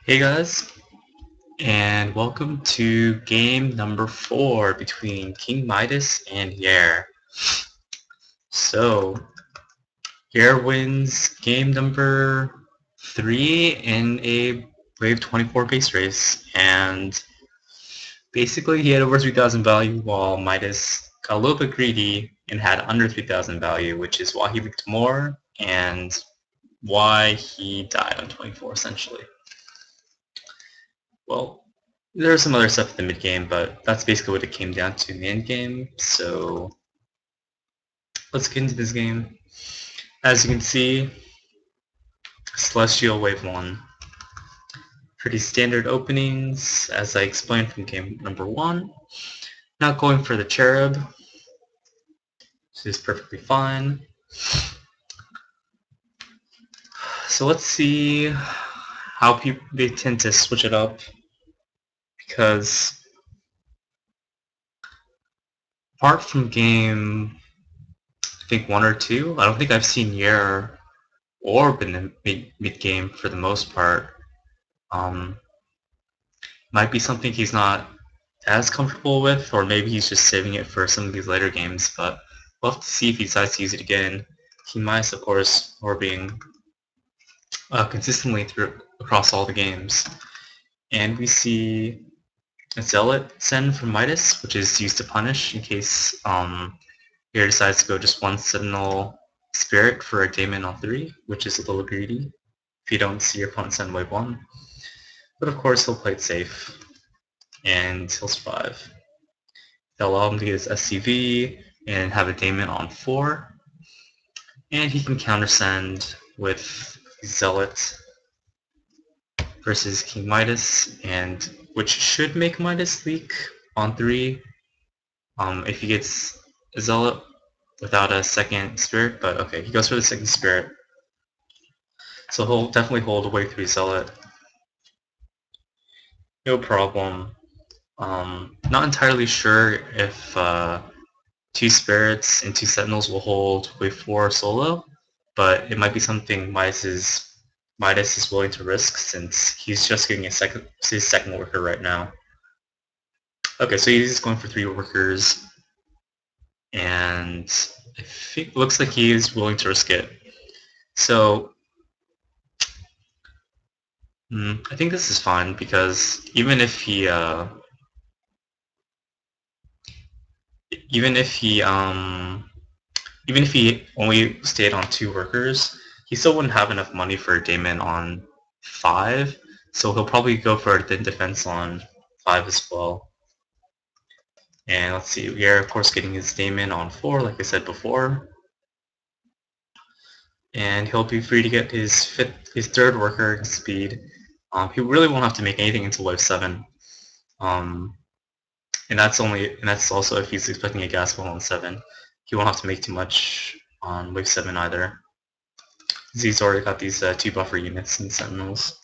Hey guys, and welcome to game number 4 between King Midas and Yair. So, Yair wins game number 3 in a Wave 24 base race, and basically he had over 3,000 value while Midas got a little bit greedy and had under 3,000 value, which is why he leaked more and why he died on 24 essentially. Well, there's some other stuff in the mid game, but that's basically what it came down to in the end game. So let's get into this game. As you can see, Celestial Wave 1. Pretty standard openings, as I explained from game number 1. Not going for the Cherub, which is perfectly fine. So let's see how they tend to switch it up, because apart from game, I think 1 or 2, I don't think I've seen Yair orb in the mid game for the most part. Might be something he's not as comfortable with, or maybe he's just saving it for some of these later games, but we'll have to see if he decides to use it again. King Midas, of course, orbing consistently across all the games. And we see a Zealot send from Midas, which is used to punish in case Yair decides to go just one Sentinel Spirit for a Daemon on 3, which is a little greedy if you don't see your opponent send wave 1. But of course he'll play it safe, and he'll survive. They'll allow him to get his SCV and have a Daemon on 4, and he can countersend with Zealot versus King Midas, and which should make Midas leak on 3 if he gets a Zealot without a second Spirit, but okay, he goes for the second Spirit. So he'll definitely hold away through Zealot. No problem. Not entirely sure if 2 Spirits and 2 Sentinels will hold wave 4 solo, but it might be something Midas is willing to risk since he's just getting his second worker right now. Okay, so he's going for 3 workers, and it looks like he is willing to risk it. So I think this is fine, because even if he only stayed on 2 workers, he still wouldn't have enough money for a Daemon on 5, so he'll probably go for a thin defense on 5 as well. And let's see, we are of course getting his Daemon on 4, like I said before. And he'll be free to get his 3rd worker in speed. He really won't have to make anything until wave 7. And that's also if he's expecting a gas ball on 7. He won't have to make too much on wave 7 either. He's already got these 2 buffer units and Sentinels.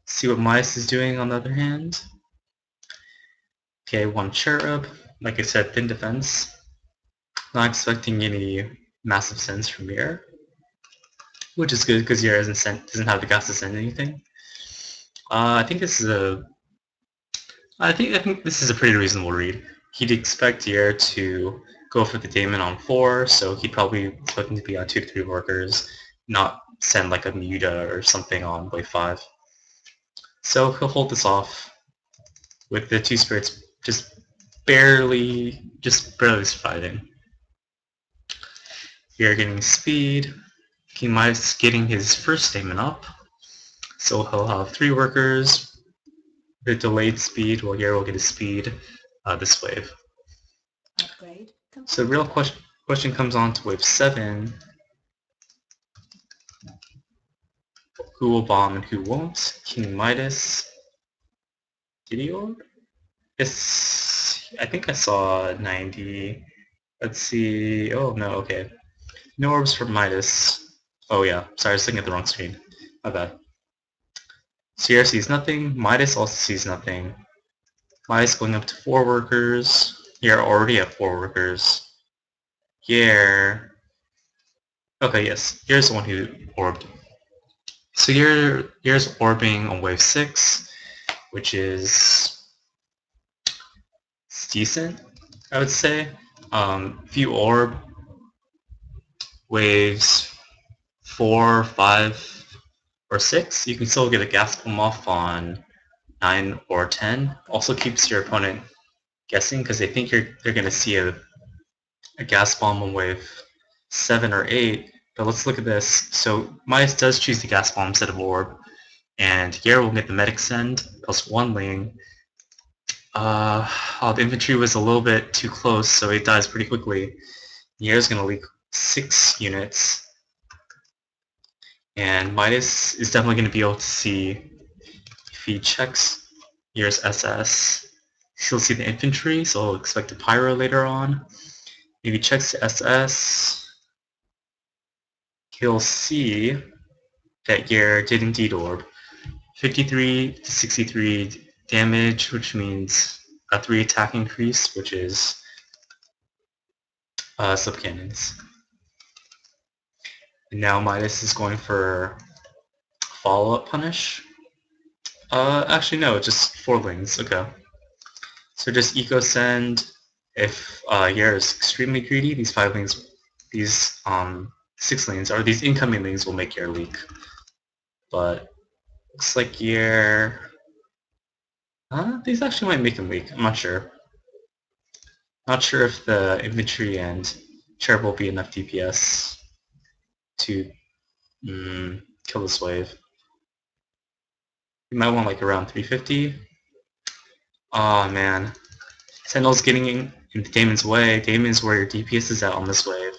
See what Midas is doing on the other hand. Okay, 1 Cherub. Like I said, thin defense. Not expecting any massive sends from Yair, which is good because Yair doesn't have the gas to send anything. I think this is a pretty reasonable read. He'd expect Yair to go for the Daemon on 4, so he'd probably be looking to be on 2 to 3 workers, not send like a Muta or something on wave 5. So he'll hold this off with the 2 spirits just barely surviving. Yair getting speed. King Midas getting his first Daemon up, so he'll have 3 workers. The delayed speed, while Yair will get his speed this wave. Upgrade. So the real question comes on to wave 7. Who will bomb and who won't? King Midas. Did he orb? Yes, I think I saw 90. Let's see. Oh no, okay. No orbs for Midas. Oh yeah, sorry, I was looking at the wrong screen. My bad. Sierra sees nothing. Midas also sees nothing. Midas going up to 4 workers. Yair already at 4 workers. Yair. Okay, yes. Yair's the one who orbed. So you're orbing on wave 6, which is decent, I would say. If you orb waves 4, 5, or 6, you can still get a gas bomb off on 9 or 10. Also keeps your opponent guessing because they think they're going to see a gas bomb on wave 7 or 8. But let's look at this. So Midas does choose the gas bomb instead of orb, and Yer will get the medic send plus 1 ling. Oh, the infantry was a little bit too close, so it dies pretty quickly. Yer's going to leak 6 units, and Midas is definitely going to be able to see if he checks Yer's SS. He'll see the infantry, so he'll expect a pyro later on. If he checks the SS, he'll see that Yer did indeed orb. 53 to 63 damage, which means a 3 attack increase, which is slip cannons. And now Midas is going for follow-up punish. Actually no, just 4 lings, okay. So just eco send. If Yer is extremely greedy, these 5 lings, these 6 lanes, or these incoming lanes will make Yer leak. But looks like Yer... these actually might make him leak, I'm not sure. Not sure if the infantry and cherub will be enough DPS to kill this wave. You might want like around 350. Oh man. Sentinel's getting in Damon's way. Damon's where your DPS is at on this wave.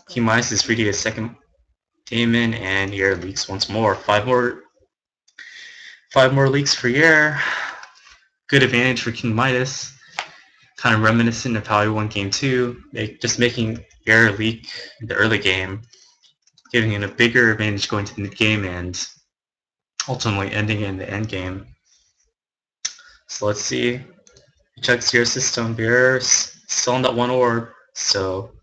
King Midas is free to get a second Damon, and Yer leaks once more. 5 more leaks for Yer. Good advantage for King Midas. Kind of reminiscent of how he won game 2. Just making Yer leak in the early game, giving him a bigger advantage going to the mid game and ultimately ending in the end game. So let's see. Checks your system. Yer's still on that 1 orb, so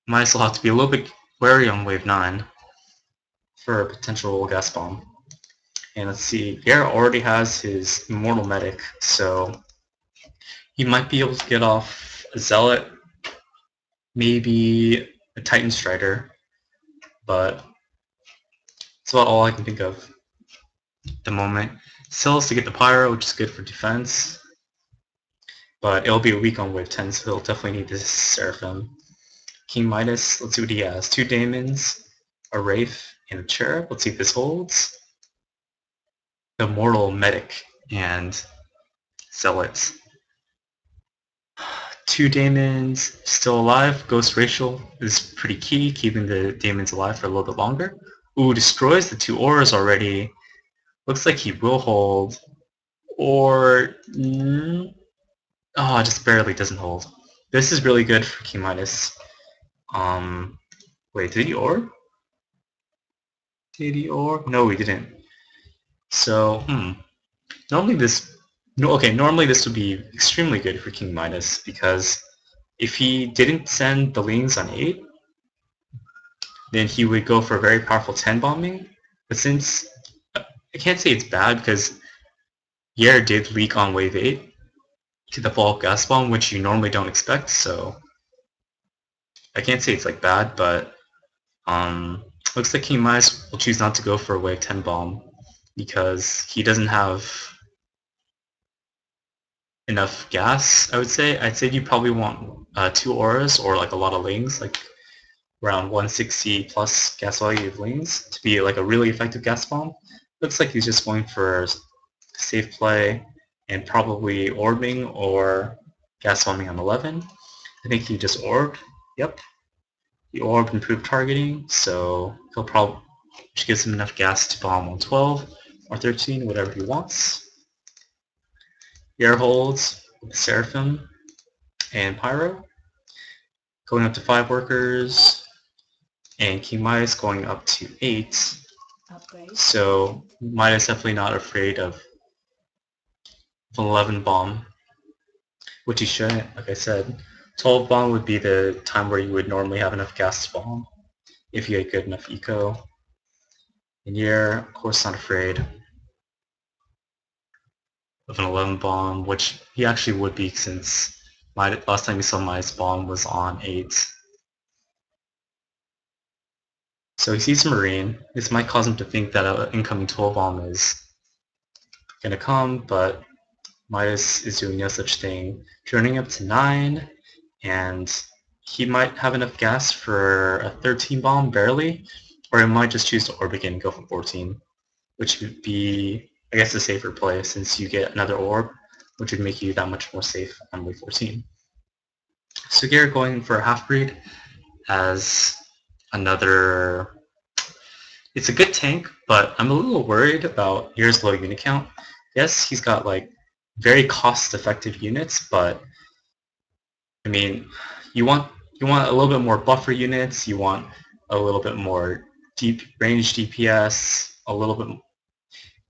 might as well have to be a little bit wary on wave 9 for a potential gas bomb. And let's see, Yer already has his Immortal Medic, so he might be able to get off a Zealot, maybe a Titan Strider, but that's about all I can think of at the moment. Still has to get the Pyro, which is good for defense, but it'll be a weak on wave 10, so he'll definitely need this Seraphim. King Midas, let's see what he has. 2 Daemons, a Wraith, and a Cherub. Let's see if this holds. The Immortal Medic and Zealots. 2 Daemons still alive. Ghost Racial is pretty key, keeping the Daemons alive for a little bit longer. Ooh, destroys the 2 auras already. Looks like he will hold. Or... just barely doesn't hold. This is really good for King Midas. Wait, did he orb? Did he orb? No, he didn't. So, Normally this would be extremely good for King Midas, because if he didn't send the lings on 8, then he would go for a very powerful 10 bombing. But since, I can't say it's bad, because Yer did leak on wave 8 to the follow-up gas bomb, which you normally don't expect, so I can't say it's like bad, but looks like King Midas will choose not to go for a wave 10 bomb, because he doesn't have enough gas, I would say. I'd say you probably want 2 auras or like a lot of lings, like around 160 plus gas value of lings to be like a really effective gas bomb. Looks like he's just going for safe play and probably orbing or gas bombing on 11. I think he just orbed. Yep. He orbed improved targeting, so he'll probably, which gives him enough gas to bomb on 12 or 13, whatever he wants. Yer holds with Seraphim and Pyro, going up to 5 workers, and King Midas going up to 8. Upgrade. So Midas definitely not afraid of an 11 bomb, which he shouldn't, like I said. 12 bomb would be the time where you would normally have enough gas to bomb, if you had good enough eco. And you're, of course, not afraid of an 11 bomb, which he actually would be since last time we saw my bomb was on 8. So he sees a Marine. This might cause him to think that an incoming 12 bomb is gonna come, but Midas is doing no such thing. Turning up to 9, and he might have enough gas for a 13 bomb, barely, or he might just choose to orb again and go for 14, which would be, I guess, a safer play since you get another orb, which would make you that much more safe on wave 14. So Garrett going for a half-breed as another... It's a good tank, but I'm a little worried about Gear's low unit count. Yes, he's got like very cost-effective units, but I mean, you want a little bit more buffer units. You want a little bit more deep range DPS. A little bit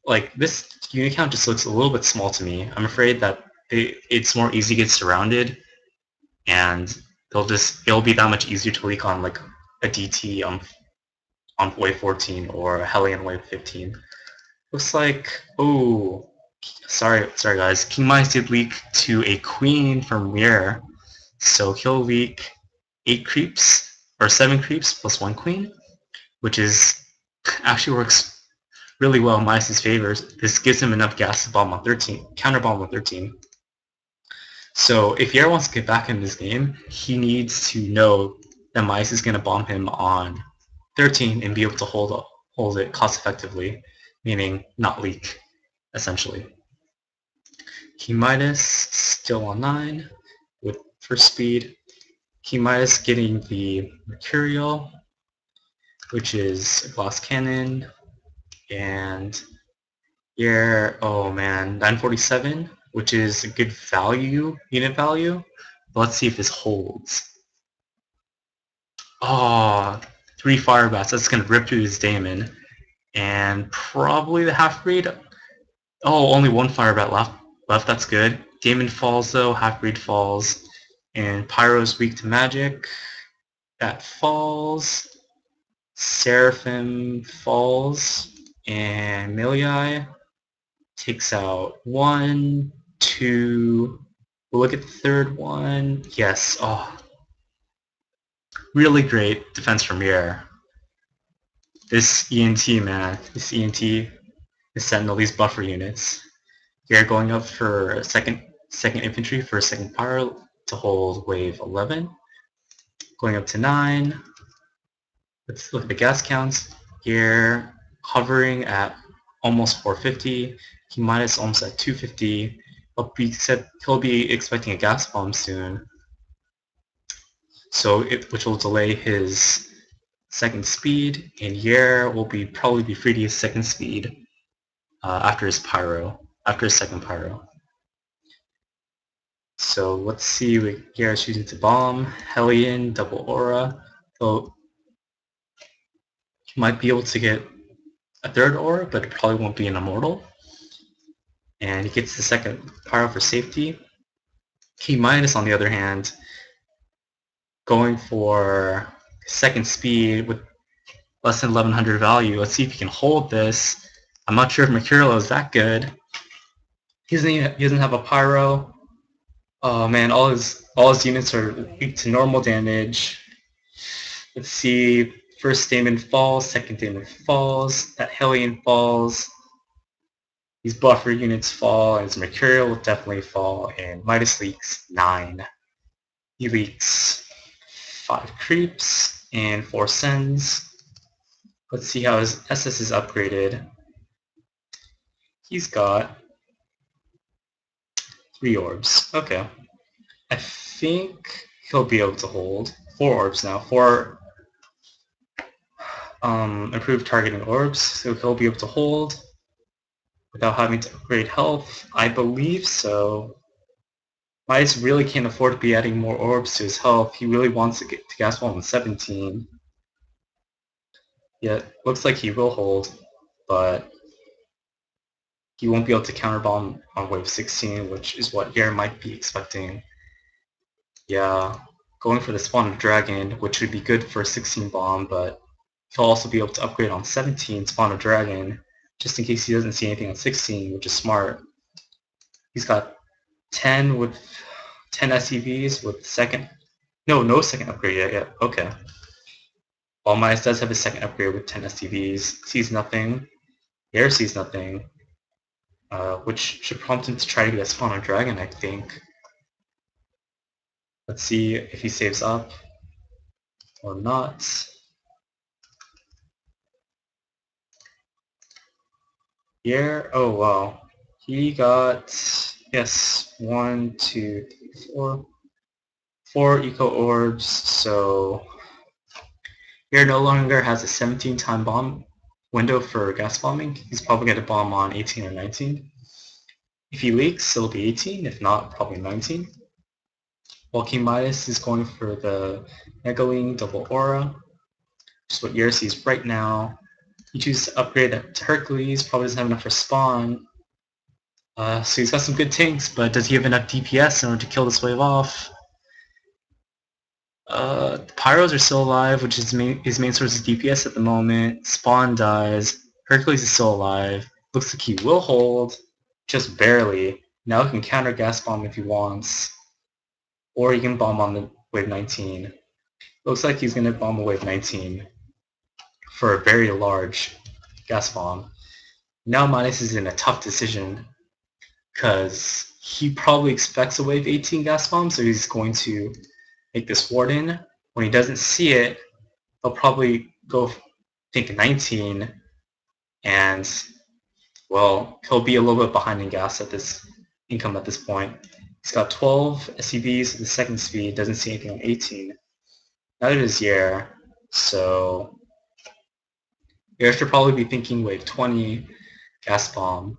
like this unit count just looks a little bit small to me. I'm afraid that it's more easy to get surrounded, and it'll be that much easier to leak on like a DT on wave 14 or a Hellion wave 15. Looks like, oh, sorry guys, King Midas did leak to a queen from Weir, so he'll leak 8 creeps, or 7 creeps plus 1 queen, which is, actually works really well in Midas' favor. This gives him enough gas to bomb on 13, counter bomb on 13. So if Yair wants to get back in this game, he needs to know that Midas is going to bomb him on 13 and be able to hold it cost effectively, meaning not leak, essentially. King Midas still on 9 with first speed. King Midas getting the Mercurial, which is a glass cannon, and yeah, oh man, 947, which is a good value, unit value. But let's see if this holds. Oh, 3 fire bats. That's gonna rip through his daemon, and probably the half breed. Oh, only 1 fire bat left. That's good. Daemon falls though. Half breed falls, and Pyro's weak to magic. That falls. Seraphim falls, and Milei takes out 1, 2. We'll look at the third one. Yes. Oh, really great defense from Yair. This ENT, man. This ENT is sending all these buffer units. Yair going up for second infantry for a second pyro to hold wave 11. Going up to 9. Let's look at the gas counts. Yair hovering at almost 450. He minus almost at 250. He'll be expecting a gas bomb soon, which will delay his second speed, and Yair will probably be free to use second speed after his second pyro. So let's see what Yair's choosing to bomb. Hellion, double aura. So he might be able to get a third aura, but it probably won't be an immortal. And he gets the second pyro for safety. King Midas, on the other hand, going for second speed with less than 1100 value. Let's see if he can hold this. I'm not sure if Mercurial is that good. He doesn't have a pyro. Oh man, all his units are weak to normal damage. Let's see. First Daemon falls, second Daemon falls, that Hellion falls. These buffer units fall, and his Mercurial will definitely fall, and Midas leaks 9. He leaks 5 creeps and 4 sends. Let's see how his SS is upgraded. He's got 3 orbs. Okay. I think he'll be able to hold 4 orbs now. 4 improved targeting orbs, so he'll be able to hold without having to upgrade health. I believe so. Midas really can't afford to be adding more orbs to his health. He really wants to get to gas bomb with 17. Yet, looks like he will hold, but he won't be able to counter bomb on wave 16, which is what Yair might be expecting. Yeah, going for the spawn of dragon, which would be good for a 16 bomb, but He'll also be able to upgrade on 17, spawn a dragon, just in case he doesn't see anything on 16, which is smart. He's got 10 with 10 SCVs with second. No second upgrade yet. Okay. While Midas does have his second upgrade with 10 SCVs, sees nothing. Air sees nothing, which should prompt him to try to get a spawn on dragon, I think. Let's see if he saves up or not. Here, oh wow. He got, yes, 1, 2, 3, 4. 4 eco orbs, so here no longer has a 17-time bomb window for gas bombing. He's probably going to bomb on 18 or 19. If he leaks, it'll be 18. If not, probably 19. While King Midas is going for the Mega Wing Double Aura, which is what Yer sees right now. He chooses to upgrade that to Hercules, probably doesn't have enough for spawn. So he's got some good tanks, but does he have enough DPS in order to kill this wave off? The Pyros are still alive, which is his main source of DPS at the moment. Spawn dies. Hercules is still alive. Looks like he will hold, just barely. Now he can counter gas bomb if he wants. Or he can bomb on the wave 19. Looks like he's going to bomb the wave 19 for a very large gas bomb. Now Midas is in a tough decision because he probably expects a wave 18 gas bomb, so he's going to make this Warden. When he doesn't see it, he'll probably go think 19, and well, he'll be a little bit behind in gas at this income at this point. He's got 12 SCVs at the second speed, doesn't see anything on 18. Neither does Yer, so Yer should probably be thinking wave 20 gas bomb.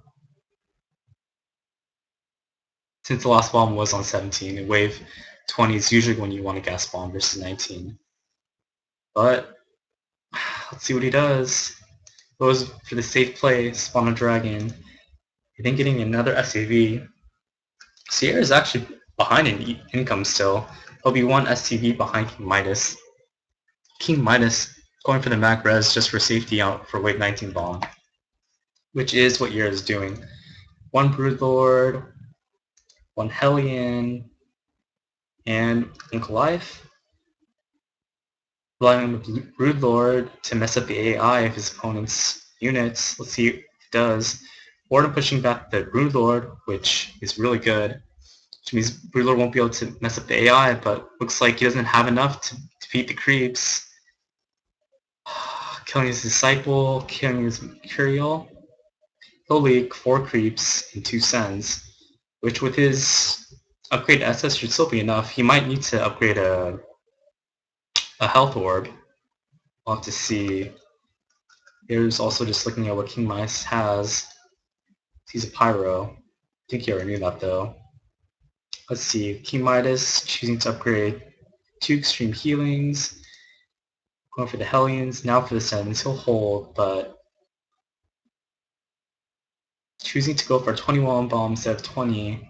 Since the last bomb was on 17, and wave 20 is usually when you want a gas bomb versus 19. But let's see what he does. Goes for the safe play, spawn a dragon. I think getting another SCV. Sierra is actually behind in income still. He'll be one SCV behind King Midas. King Midas going for the Mac Res just for safety out for wave 19 bomb, which is what Yer is doing. One Broodlord, one Hellion, and one Goliath. Relying on the Broodlord to mess up the AI of his opponent's units. Let's see if it does. Warden pushing back the Broodlord, which is really good. Which means Broodlord won't be able to mess up the AI, but looks like he doesn't have enough to defeat the creeps. Killing his Disciple, killing his Mercurial. He'll leak 4 creeps and 2 Sens, which with his upgrade SS should still be enough. He might need to upgrade a health orb. We'll have to see. Here's also just looking at what King Midas has. He's a Pyro. I think you already knew that though. Let's see. King Midas choosing to upgrade 2 extreme healings. Going for the Hellions. Now for the Sens. He'll hold, but choosing to go for a 21 bomb instead of 20.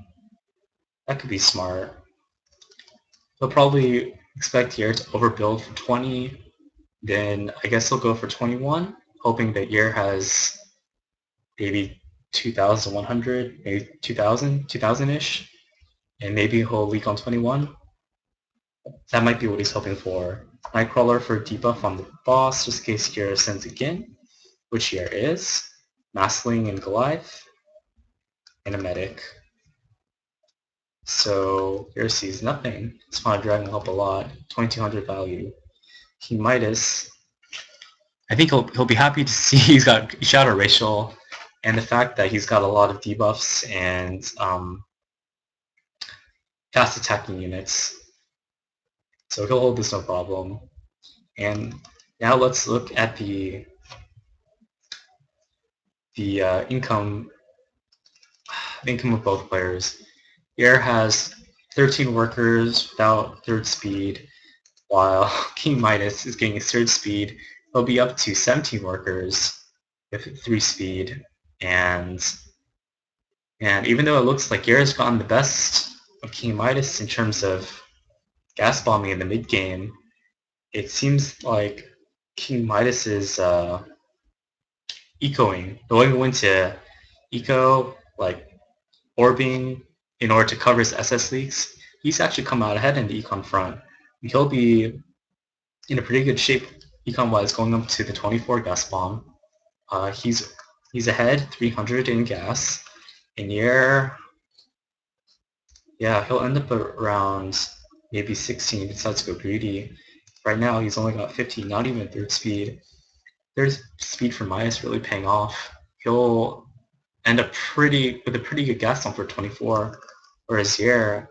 That could be smart. He'll probably expect Yer to overbuild for 20. Then I guess he'll go for 21, hoping that Yer has maybe 2,100, maybe 2,000, 2,000-ish, and maybe he'll leak on 21. That might be what he's hoping for. Nightcrawler for a debuff on the boss, just in case Yer sends again, which Yer is. Massling and Goliath, and a medic. So Yer sees nothing. Spawn Dragon will help a lot. 2,200 value. King Midas, I think he'll be happy to see he's got Shadow Racial, and the fact that he's got a lot of debuffs and fast attacking units. So he'll hold this no problem. And now let's look at the income of both players. Yer has 13 workers without third speed, while King Midas is getting his third speed. He'll be up to 17 workers with 3 speed, and even though it looks like Yer's gotten the best of King Midas in terms of gas bombing in the mid game, it seems like King Midas is ecoing, going to eco, like orbing in order to cover his SS leaks. He's actually come out ahead in the econ front. He'll be in a pretty good shape econ-wise going up to the 24 gas bomb. He's ahead 300 in gas. In air, yeah, he'll end up around maybe 16 if he decides to go greedy. Right now he's only got 15, not even third speed. Third speed for Midas really paying off. He'll end up with a pretty good gas dump for 24, whereas here,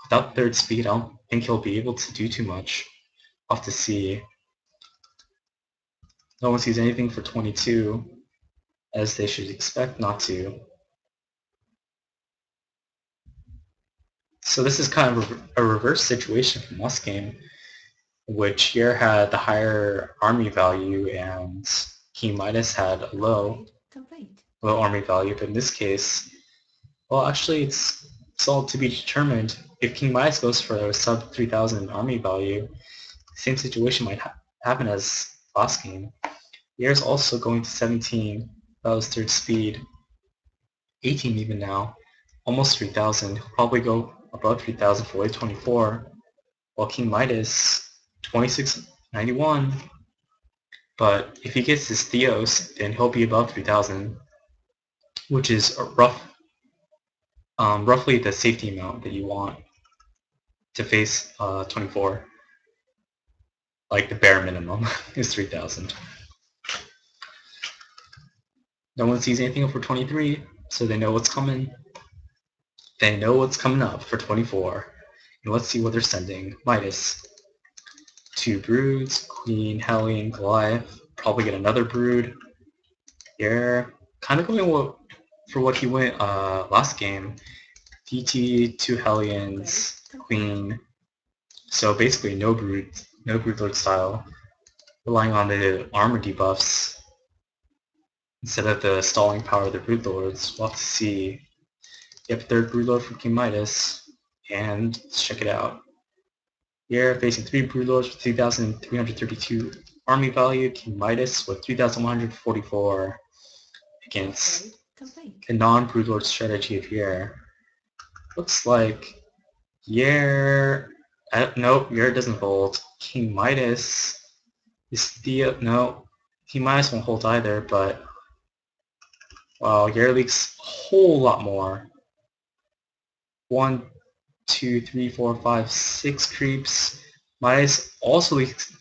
without third speed, I don't think he'll be able to do too much. We'll have to see. No one sees anything for 22, as they should expect not to. So this is kind of a reverse situation from last game, which here had the higher army value and King Midas had a low army value, but in this case, well, actually it's all to be determined. If King Midas goes for a sub 3,000 army value, same situation might happen as last game. Here's also going to 17, that was third speed, 18 even now, almost 3,000. He'll probably go above 3,000 for wave 24, while King Midas 2691. But if he gets his Theos, then he'll be above 3,000, which is a roughly the safety amount that you want to face 24. Like the bare minimum is 3,000. No one sees anything for 23, so they know what's coming. They know what's coming up for 24. And let's see what they're sending. Midas. 2 broods, Queen, Hellion, Goliath. Probably get another brood. Here, kind of going for what he went last game. DT, 2 Hellions, Queen. So basically no broodlord style. Relying on the armor debuffs instead of the stalling power of the broodlords. We'll have to see. Yep, third broodlord from King Midas. And let's check it out. Here, facing 3 broodlords with 3,332 army value. King Midas with 3,144 against the non-broodlord strategy of Yer. Looks like Yer... nope, Yer doesn't hold. King Midas is no, King Midas won't hold either, but wow, Yer leaks a whole lot more. 1, 2, 3, 4, 5, 6 creeps. Midas also leaks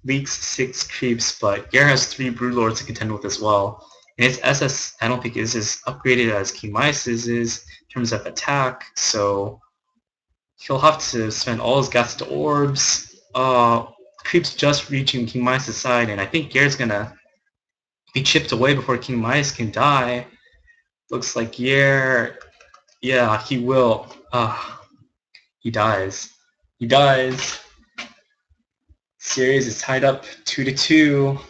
6 creeps, but Yer has 3 broodlords to contend with as well. And its SS, I don't think is as upgraded as King Midas's is in terms of attack, so he'll have to spend all his gas to orbs. Creeps just reaching King Midas' side, and I think Yer's gonna be chipped away before King Midas can die. Looks like Yer, yeah, he will. He dies. He dies. Series is tied up 2-2.